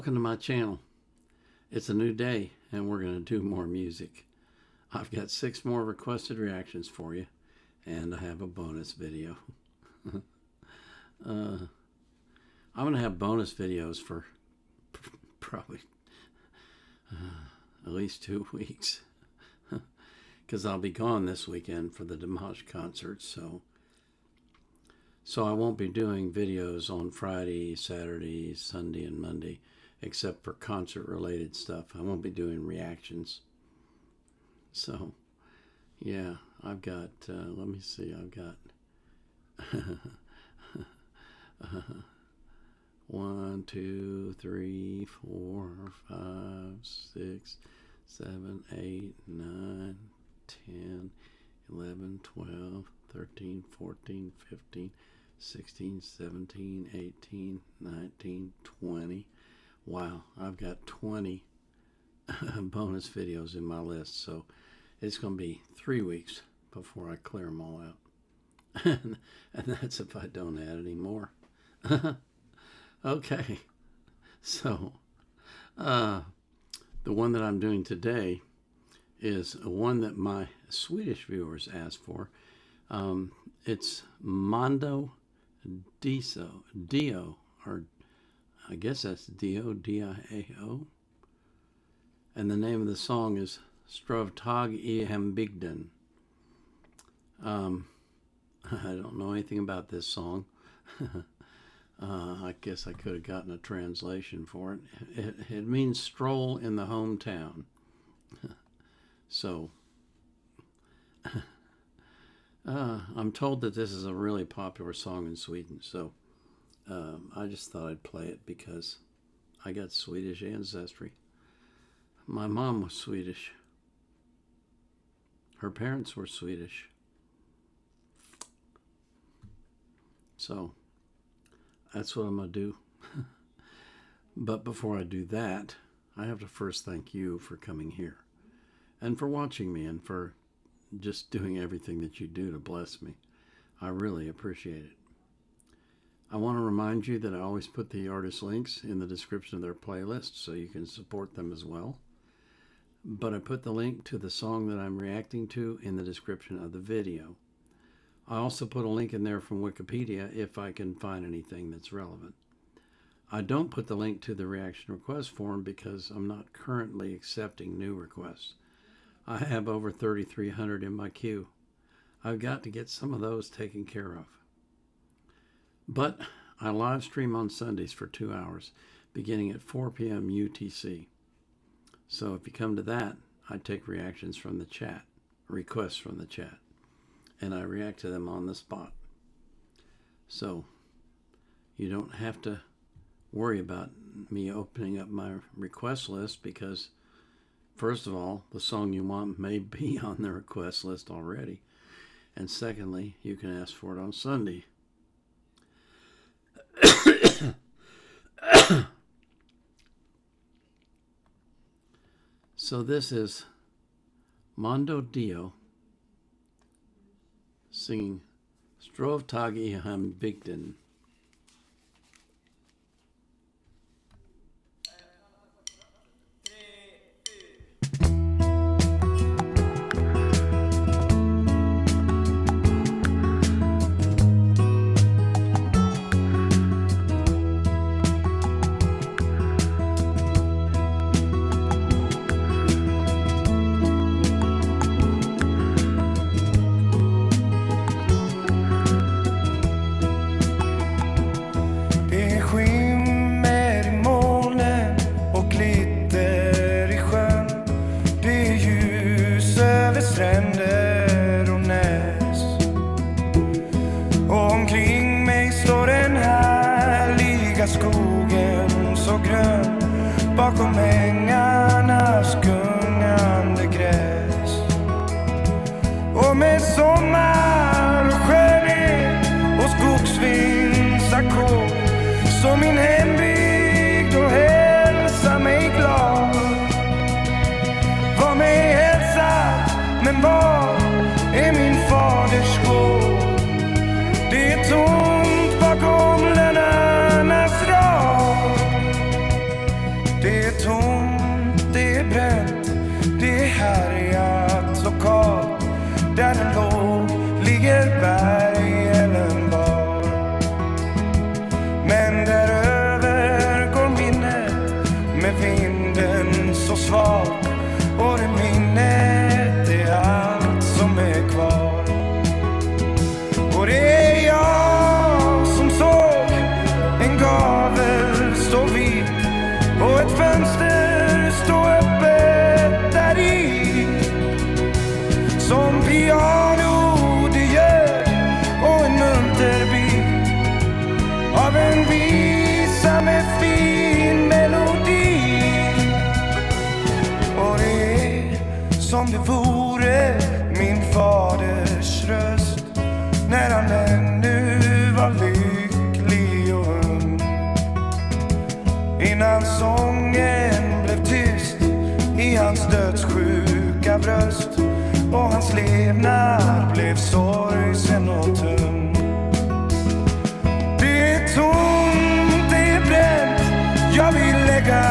Welcome to my channel. It's a new day and we're going to do more music. I've got 6 more requested reactions for you and I have a bonus video. I'm going to have bonus videos for probably at least 2 weeks because I'll be gone this weekend for the Dimash concert, so I won't be doing videos on Friday, Saturday, Sunday, and Monday, except for concert-related stuff. I won't be doing reactions. So, yeah, I've got, let me see, I've got 1, 2, 3, 4, 5, 6, 7, 8, 9, 10, 11, 12, 13, 14, 15, 16, 17, 18, 19, 20. Wow, I've got 20 bonus videos in my list, so it's going to be 3 weeks before I clear them all out. And that's if I don't add any more. Okay, so the one that I'm doing today is one that my Swedish viewers asked for. It's mando-diao, or I guess that's D-O-D-I-A-O. And the name of the song is Stro vta Hembygden. I don't know anything about this song. I guess I could have gotten a translation for it. It means stroll in the hometown. So, I'm told that this is a really popular song in Sweden, so I just thought I'd play it because I got Swedish ancestry. My mom was Swedish. Her parents were Swedish. So, that's what I'm going to do. But before I do that, I have to first thank you for coming here and for watching me and for just doing everything that you do to bless me. I really appreciate it. I want to remind you that I always put the artist links in the description of their playlist so you can support them as well. But I put the link to the song that I'm reacting to in the description of the video. I also put a link in there from Wikipedia if I can find anything that's relevant. I don't put the link to the reaction request form because I'm not currently accepting new requests. I have over 3,300 in my queue. I've got to get some of those taken care of. But I live stream on Sundays for 2 hours, beginning at 4 p.m. UTC. So if you come to that, I take reactions from the chat, requests from the chat, and I react to them on the spot. So you don't have to worry about me opening up my request list because, first of all, the song you want may be on the request list already. And secondly, you can ask for it on Sunday. So this is mando-diao singing Stro vta Hembygden. Skogen så grön bakom ängarnas gungande gräs. Och med sommar och skönhet och skogsvindsackord så min hembygd och hälsa mig glad. Var mig hälsa, men var är min faders gård? Det är tomt bakom lönarnas rad. när han ännu var lycklig och ung. Innan sången blev tyst i hans dödssjuka bröst och hans levnad blev sorgsen och tung. Det är tomt, det är bränt, jag vill lägga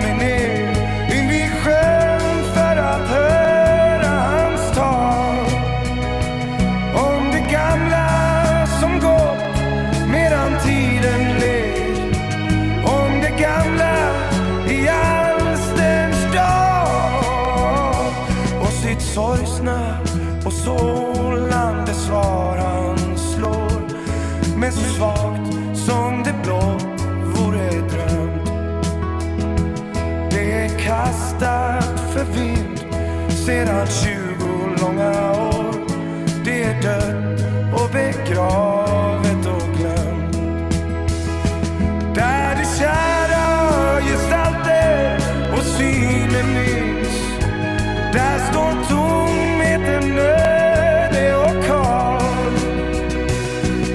mig ner invid sjön för att höra hans tal om det gamla som gått medan tiden led, om det gamla i allstens dag och sitt sorgsna och sålande svar han slår, men så svagt som det blott vore drömt. Det är kastat för vind sedan 20 långa år. Det är dött och begravet och glömt. Där det kära gestalter och synen minns, där står tomheten öde och kall.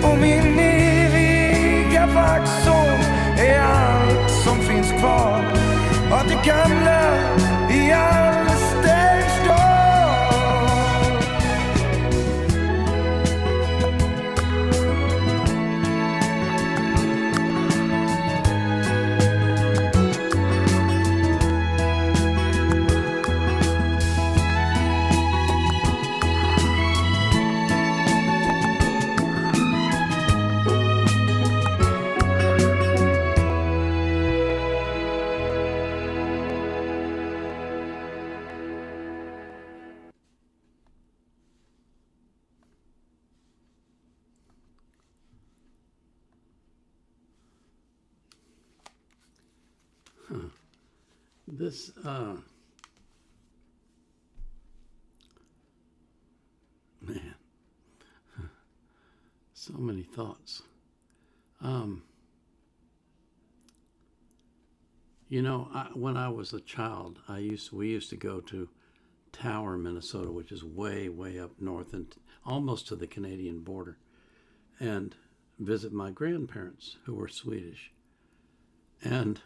Och min eviga vaxsång är allt som finns kvar av det gamla i allstens dag. This, man, so many thoughts. You know, when I was a child, we used to go to Tower, Minnesota, which is way, way up north and almost to the Canadian border, and visit my grandparents who were Swedish. And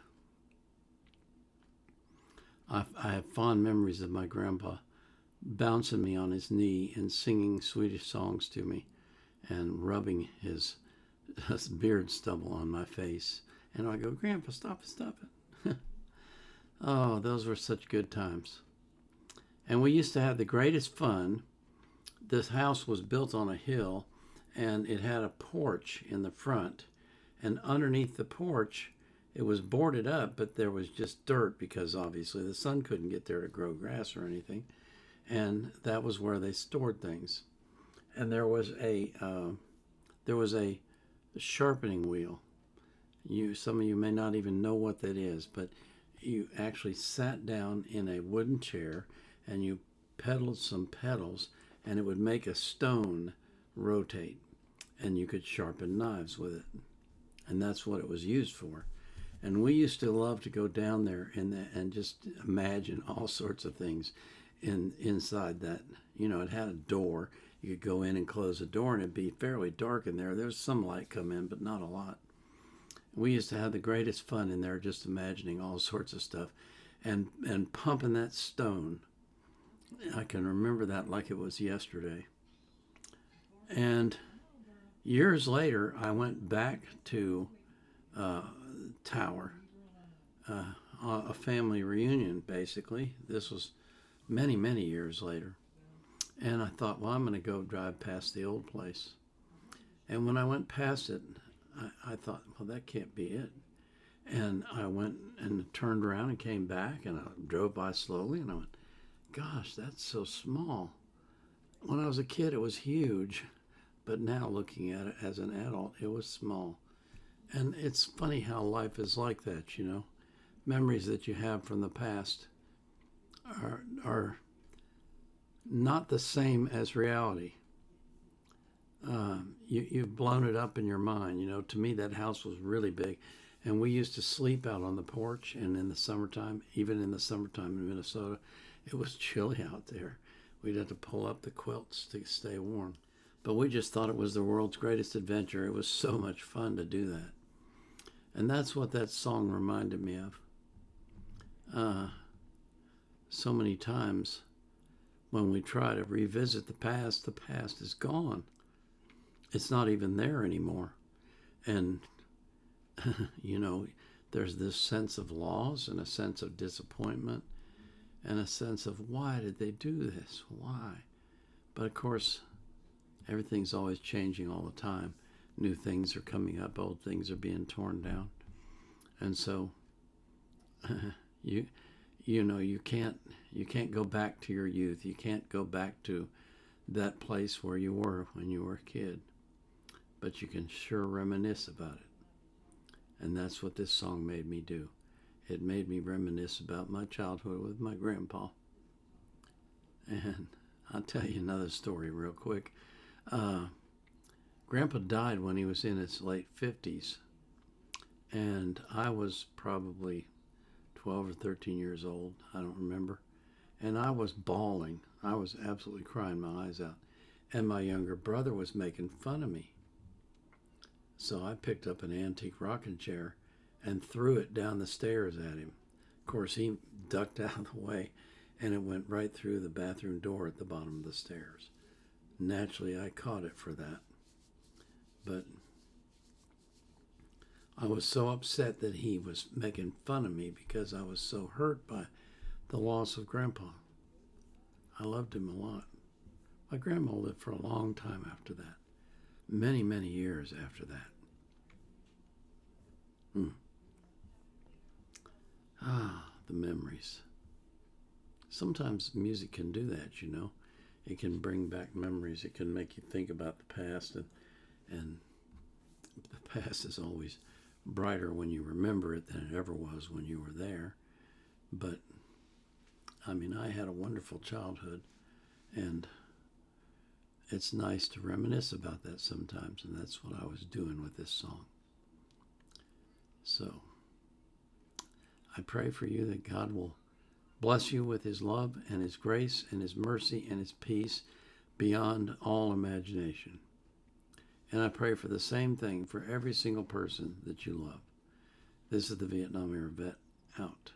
I have fond memories of my grandpa bouncing me on his knee and singing Swedish songs to me and rubbing his beard stubble on my face. And I go, Grandpa, stop it. Oh, those were such good times. And we used to have the greatest fun. This house was built on a hill, and it had a porch in the front. And underneath the porch, it was boarded up, but there was just dirt because obviously the sun couldn't get there to grow grass or anything. And that was where they stored things. And there was a sharpening wheel. Some of you may not even know what that is, but you actually sat down in a wooden chair and you pedaled some pedals, and it would make a stone rotate, and you could sharpen knives with it. And that's what it was used for. And we used to love to go down there and just imagine all sorts of things inside that. You know, it had a door. You could go in and close the door, and it'd be fairly dark in there. There's some light come in, but not a lot. We used to have the greatest fun in there, just imagining all sorts of stuff and pumping that stone. I can remember that like it was yesterday. And years later, I went back to Tower, a family reunion, basically. This was many, many years later. And I thought, well, I'm going to go drive past the old place. And when I went past it, I thought, well, that can't be it. And I went and turned around and came back, and I drove by slowly, and I went, gosh, that's so small. When I was a kid, it was huge. But now looking at it as an adult, it was small. And it's funny how life is like that, you know. Memories that you have from the past are not the same as reality. You've blown it up in your mind. You know, to me, that house was really big. And we used to sleep out on the porch. And in the summertime, even in the summertime in Minnesota, it was chilly out there. We'd have to pull up the quilts to stay warm. But we just thought it was the world's greatest adventure. It was so much fun to do that. And that's what that song reminded me of. So many times when we try to revisit the past is gone. It's not even there anymore. And, there's this sense of loss and a sense of disappointment and a sense of, why did they do this? Why? But of course, everything's always changing all the time. New things are coming up, old things are being torn down. And so you can't go back to your youth. You can't go back to that place where you were when you were a kid. But you can sure reminisce about it. And that's what this song made me do. It made me reminisce about my childhood with my grandpa. And I'll tell you another story real quick. Grandpa died when he was in his late 50s. And I was probably 12 or 13 years old. I don't remember. And I was bawling. I was absolutely crying my eyes out. And my younger brother was making fun of me. So I picked up an antique rocking chair and threw it down the stairs at him. Of course, he ducked out of the way, and it went right through the bathroom door at the bottom of the stairs. Naturally, I caught it for that. But I was so upset that he was making fun of me because I was so hurt by the loss of Grandpa. I loved him a lot. My grandma lived for a long time after that. Many, many years after that. The memories. Sometimes music can do that, It can bring back memories. It can make you think about the past, and the past is always brighter when you remember it than it ever was when you were there. But, I had a wonderful childhood, and it's nice to reminisce about that sometimes, and that's what I was doing with this song. So, I pray for you that God will bless you with his love and his grace and his mercy and his peace beyond all imagination. And I pray for the same thing for every single person that you love. This is the Vietnam era vet out.